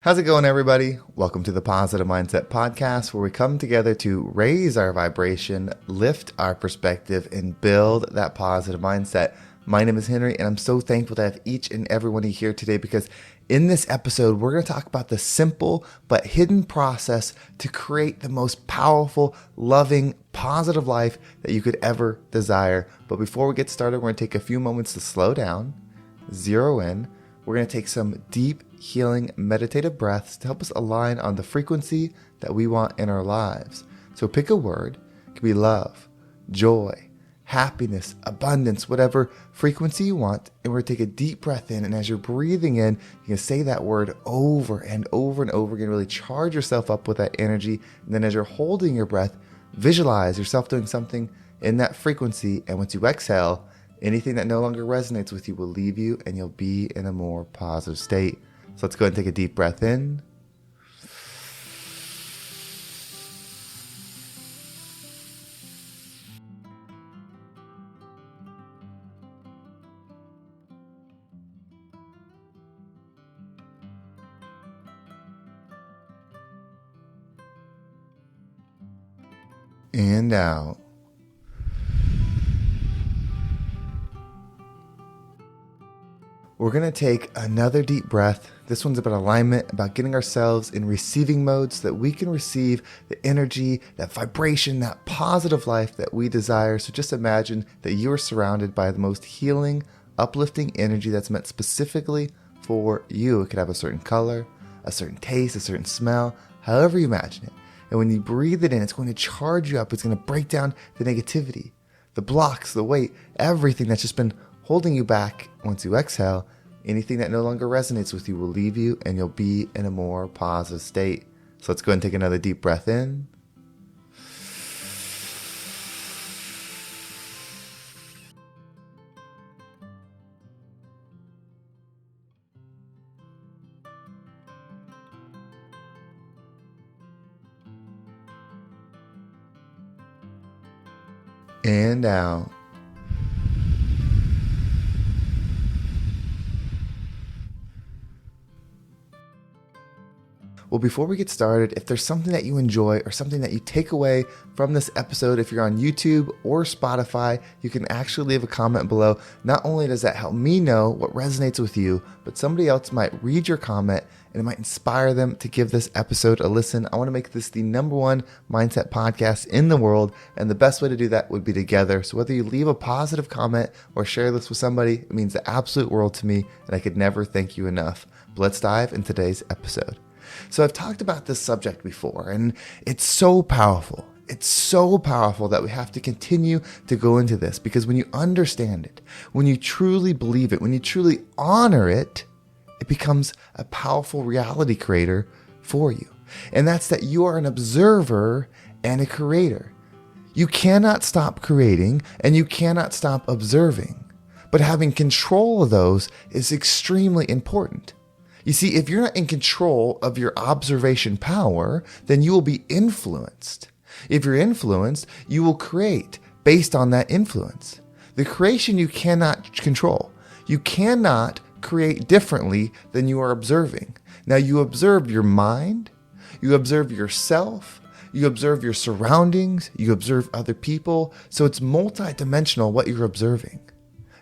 How's it going, everybody? Welcome to the Positive Mindset Podcast, where we come together to raise our vibration, lift our perspective, and build that positive mindset. My name is Henry, and I'm so thankful to have each and every one of you here today because in this episode, we're going to talk about the simple but hidden process to create the most powerful, loving, positive life that you could ever desire. But before we get started, we're going to take a few moments to slow down, zero in. We're going to take some deep, healing, meditative breaths to help us align on the frequency that we want in our lives. So pick a word. It could be love, joy, happiness, abundance, whatever frequency you want. And we're going to take a deep breath in. And as you're breathing in, you can say that word over and over and over again. Really charge yourself up with that energy. And then as you're holding your breath, visualize yourself doing something in that frequency. And once you exhale, anything that no longer resonates with you will leave you and you'll be in a more positive state. So let's go ahead and take a deep breath in. And out. We're going to take another deep breath. This one's about alignment, about getting ourselves in receiving mode so that we can receive the energy, that vibration, that positive life that we desire. So just imagine that you are surrounded by the most healing, uplifting energy that's meant specifically for you. It could have a certain color, a certain taste, a certain smell, however you imagine it. And when you breathe it in, it's going to charge you up. It's going to break down the negativity, the blocks, the weight, everything that's just been holding you back. Once you exhale, anything that no longer resonates with you will leave you and you'll be in a more positive state. So let's go ahead and take another deep breath in. And out. Well, before we get started, if there's something that you enjoy or something that you take away from this episode, if you're on YouTube or Spotify, you can actually leave a comment below. Not only does that help me know what resonates with you, but somebody else might read your comment and it might inspire them to give this episode a listen. I want to make this the #1 mindset podcast in the world, and the best way to do that would be together. So whether you leave a positive comment or share this with somebody, it means the absolute world to me, and I could never thank you enough. But let's dive into today's episode. So I've talked about this subject before, and it's so powerful. It's so powerful that we have to continue to go into this, because when you understand it, when you truly believe it, when you truly honor it, it becomes a powerful reality creator for you. And that's that you are an observer and a creator. You cannot stop creating and you cannot stop observing, but having control of those is extremely important. You see, if you're not in control of your observation power, then you will be influenced. If you're influenced, you will create based on that influence. The creation you cannot control. You cannot create differently than you are observing. Now, you observe your mind, you observe yourself, you observe your surroundings, you observe other people. So it's multidimensional what you're observing.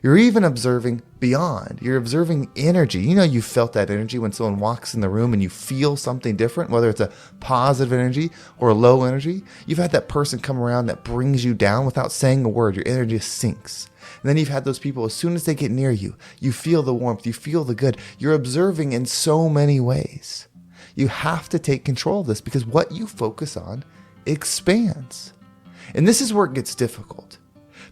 You're even observing beyond. You're observing energy. You know, you felt that energy when someone walks in the room and you feel something different, whether it's a positive energy or a low energy. You've had that person come around that brings you down without saying a word. Your energy sinks. And then you've had those people, as soon as they get near you, you feel the warmth, you feel the good. You're observing in so many ways. You have to take control of this, because what you focus on expands. And this is where it gets difficult.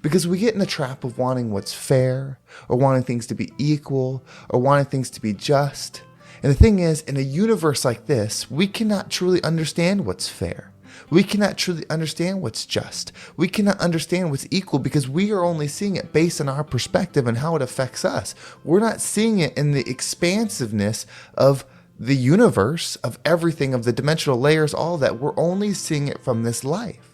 Because we get in the trap of wanting what's fair, or wanting things to be equal, or wanting things to be just. And the thing is, in a universe like this, we cannot truly understand what's fair. We cannot truly understand what's just. We cannot understand what's equal, because we are only seeing it based on our perspective and how it affects us. We're not seeing it in the expansiveness of the universe, of everything, of the dimensional layers, all that. We're only seeing it from this life.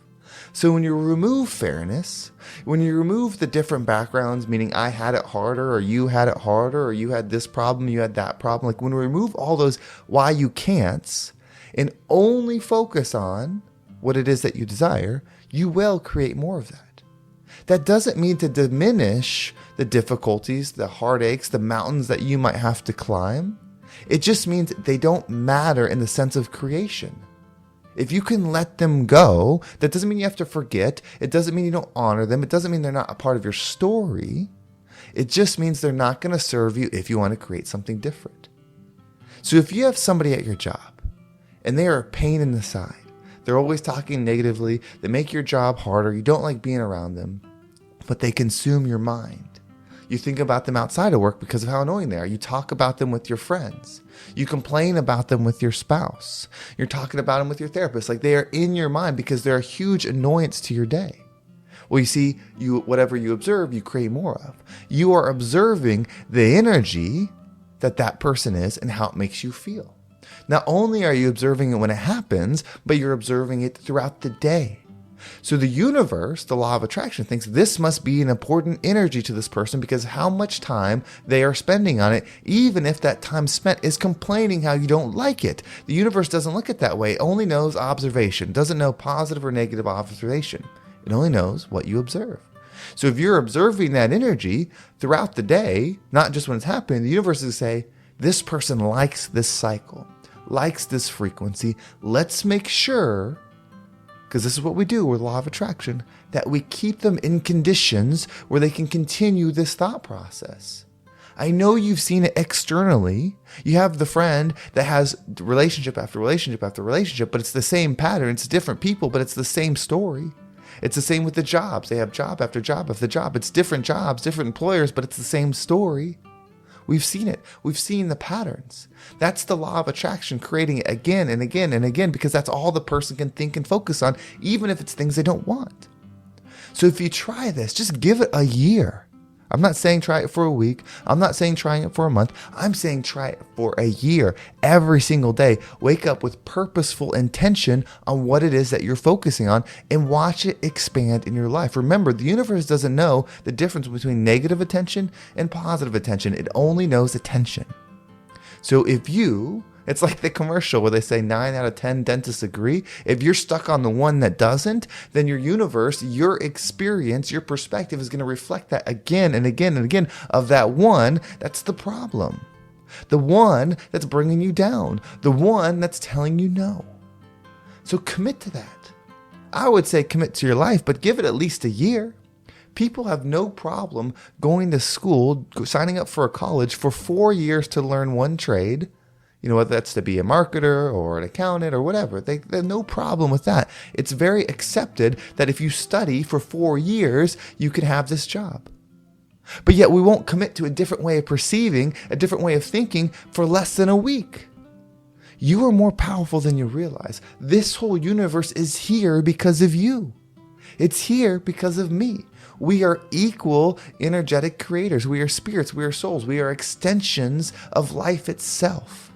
So when you remove fairness, when you remove the different backgrounds, meaning I had it harder or you had it harder or you had this problem, you had that problem, like when we remove all those why you can'ts and only focus on what it is that you desire, you will create more of that. That doesn't mean to diminish the difficulties, the heartaches, the mountains that you might have to climb. It just means they don't matter in the sense of creation. If you can let them go, that doesn't mean you have to forget. It doesn't mean you don't honor them. It doesn't mean they're not a part of your story. It just means they're not going to serve you if you want to create something different. So if you have somebody at your job and they are a pain in the side, they're always talking negatively, they make your job harder, you don't like being around them, but they consume your mind. You think about them outside of work because of how annoying they are. You talk about them with your friends. You complain about them with your spouse. You're talking about them with your therapist. Like they are in your mind because they're a huge annoyance to your day. Well, you see, whatever you observe, you create more of. You are observing the energy that person is and how it makes you feel. Not only are you observing it when it happens, but you're observing it throughout the day. So the universe, the law of attraction, thinks this must be an important energy to this person because how much time they are spending on it, even if that time spent is complaining how you don't like it. The universe doesn't look at it that way. It only knows observation, doesn't know positive or negative observation. It only knows what you observe. So if you're observing that energy throughout the day, not just when it's happening, the universe is say, this person likes this cycle, likes this frequency. Let's make sure, because this is what we do with law of attraction, that we keep them in conditions where they can continue this thought process. I know you've seen it externally. You have the friend that has relationship after relationship after relationship, but it's the same pattern. It's different people, but it's the same story. It's the same with the jobs. They have job after job after job. It's different jobs, different employers, but it's the same story. We've seen it. We've seen the patterns. That's the law of attraction, creating it again and again and again, because that's all the person can think and focus on, even if it's things they don't want. So if you try this, just give it a year. I'm not saying try it for a week. I'm not saying trying it for a month. I'm saying try it for a year. Every single day, wake up with purposeful intention on what it is that you're focusing on and watch it expand in your life. Remember, the universe doesn't know the difference between negative attention and positive attention. It only knows attention. So it's like the commercial where they say 9 out of 10 dentists agree. If you're stuck on the one that doesn't, then your universe, your experience, your perspective is going to reflect that again and again and again of that one that's the problem. The one that's bringing you down. The one that's telling you no. So commit to that. I would say commit to your life, but give it at least a year. People have no problem going to school, signing up for a college for 4 years to learn one trade. Whether that's to be a marketer or an accountant or whatever, they have no problem with that. It's very accepted that if you study for 4 years, you can have this job. But yet we won't commit to a different way of perceiving, a different way of thinking for less than a week. You are more powerful than you realize. This whole universe is here because of you. It's here because of me. We are equal energetic creators. We are spirits. We are souls. We are extensions of life itself.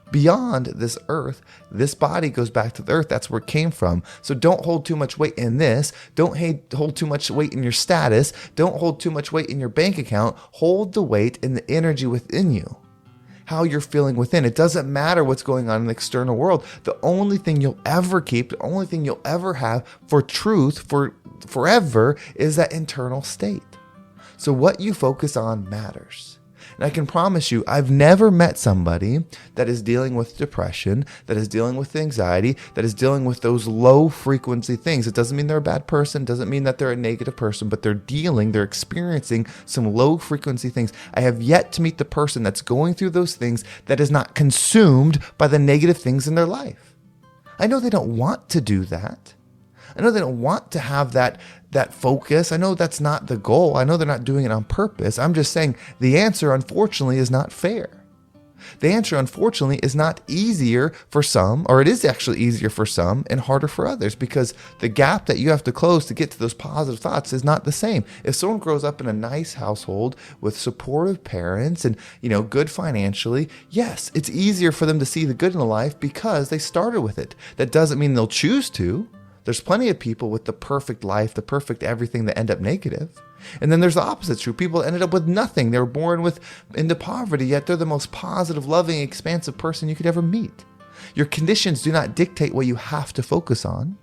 Beyond this earth, this body goes back to the earth. That's where it came from. So don't hold too much weight in this. Don't hold too much weight in your status. Don't hold too much weight in your bank account. Hold the weight in the energy within you. How you're feeling within. It doesn't matter what's going on in the external world. The only thing you'll ever keep, the only thing you'll ever have for truth, for forever, is that internal state. So what you focus on matters. And I can promise you, I've never met somebody that is dealing with depression, that is dealing with anxiety, that is dealing with those low frequency things. It doesn't mean they're a bad person, doesn't mean that they're a negative person, but they're experiencing some low frequency things. I have yet to meet the person that's going through those things that is not consumed by the negative things in their life. I know they don't want to do that. I know they don't want to have that focus. I know that's not the goal. I know they're not doing it on purpose. I'm just saying the answer, unfortunately, is not fair. The answer, unfortunately, is not easier for some, or it is actually easier for some and harder for others, because the gap that you have to close to get to those positive thoughts is not the same. If someone grows up in a nice household with supportive parents and, good financially, yes, it's easier for them to see the good in life because they started with it. That doesn't mean they'll choose to. There's plenty of people with the perfect life, the perfect everything that end up negative. And then there's the opposite true. People ended up with nothing. They were born into poverty, yet they're the most positive, loving, expansive person you could ever meet. Your conditions do not dictate what you have to focus on.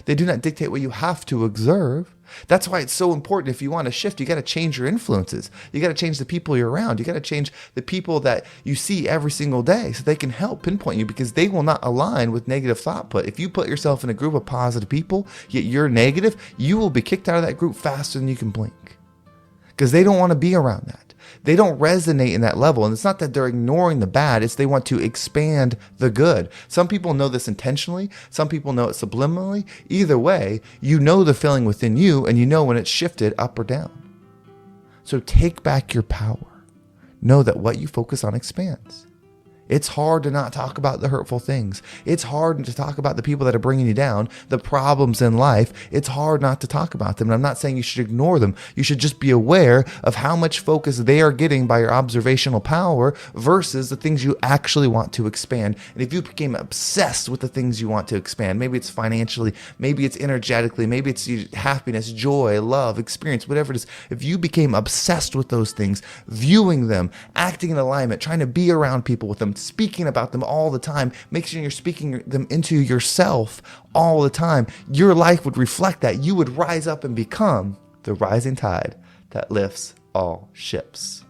They do not dictate what you have to observe. That's why it's so important. If you want to shift, you got to change your influences. You got to change the people you're around. You got to change the people that you see every single day so they can help pinpoint you, because they will not align with negative thought put. If you put yourself in a group of positive people, yet you're negative, you will be kicked out of that group faster than you can blink, because they don't want to be around that. They don't resonate in that level. And it's not that they're ignoring the bad, it's they want to expand the good. Some people know this intentionally. Some people know it subliminally. Either way, you know the feeling within you, and you know when it's shifted up or down. So take back your power. Know that what you focus on expands. It's hard to not talk about the hurtful things. It's hard to talk about the people that are bringing you down, the problems in life. It's hard not to talk about them. And I'm not saying you should ignore them. You should just be aware of how much focus they are getting by your observational power versus the things you actually want to expand. And if you became obsessed with the things you want to expand, maybe it's financially, maybe it's energetically, maybe it's happiness, joy, love, experience, whatever it is. If you became obsessed with those things, viewing them, acting in alignment, trying to be around people with them, speaking about them all the time, make sure you're speaking them into yourself all the time, your life would reflect that. You would rise up and become the rising tide that lifts all ships.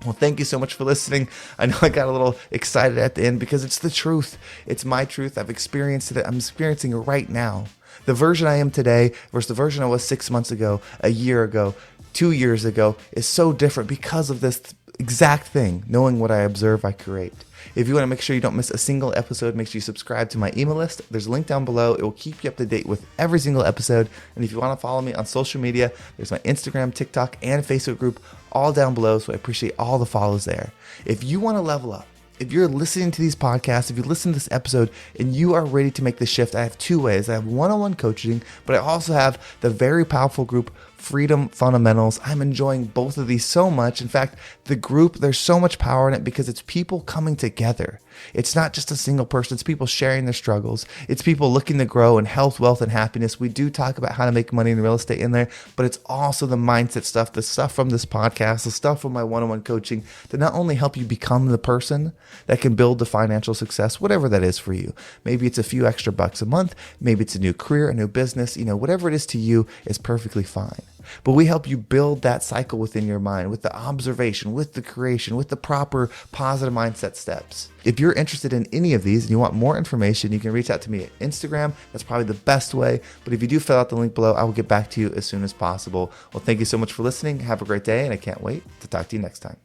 Well, thank you so much for listening. I know I got a little excited at the end because it's the truth. It's my truth. I've experienced it. I'm experiencing it right now. The version I am today versus the version I was 6 months ago, a year ago, 2 years ago is so different because of this exact thing. Knowing what I observe, I create. If you want to make sure you don't miss a single episode, make sure you subscribe to my email list. There's a link down below. It will keep you up to date with every single episode. And if you want to follow me on social media, there's my Instagram, TikTok, and Facebook group all down below. So I appreciate all the follows there. If you want to level up, if you're listening to these podcasts, if you listen to this episode and you are ready to make the shift, I have two ways. I have one-on-one coaching, but I also have the very powerful group, Freedom Fundamentals. I'm enjoying both of these so much. In fact, the group, there's so much power in it because it's people coming together. It's not just a single person. It's people sharing their struggles. It's people looking to grow in health, wealth, and happiness. We do talk about how to make money in real estate in there, but it's also the mindset stuff, the stuff from this podcast, the stuff from my one-on-one coaching to not only help you become the person that can build the financial success, whatever that is for you. Maybe it's a few extra bucks a month. Maybe it's a new career, a new business. Whatever it is to you is perfectly fine. But we help you build that cycle within your mind with the observation, with the creation, with the proper positive mindset steps. If you're interested in any of these and you want more information, you can reach out to me at Instagram. That's probably the best way. But if you do fill out the link below, I will get back to you as soon as possible. Well, thank you so much for listening. Have a great day, and I can't wait to talk to you next time.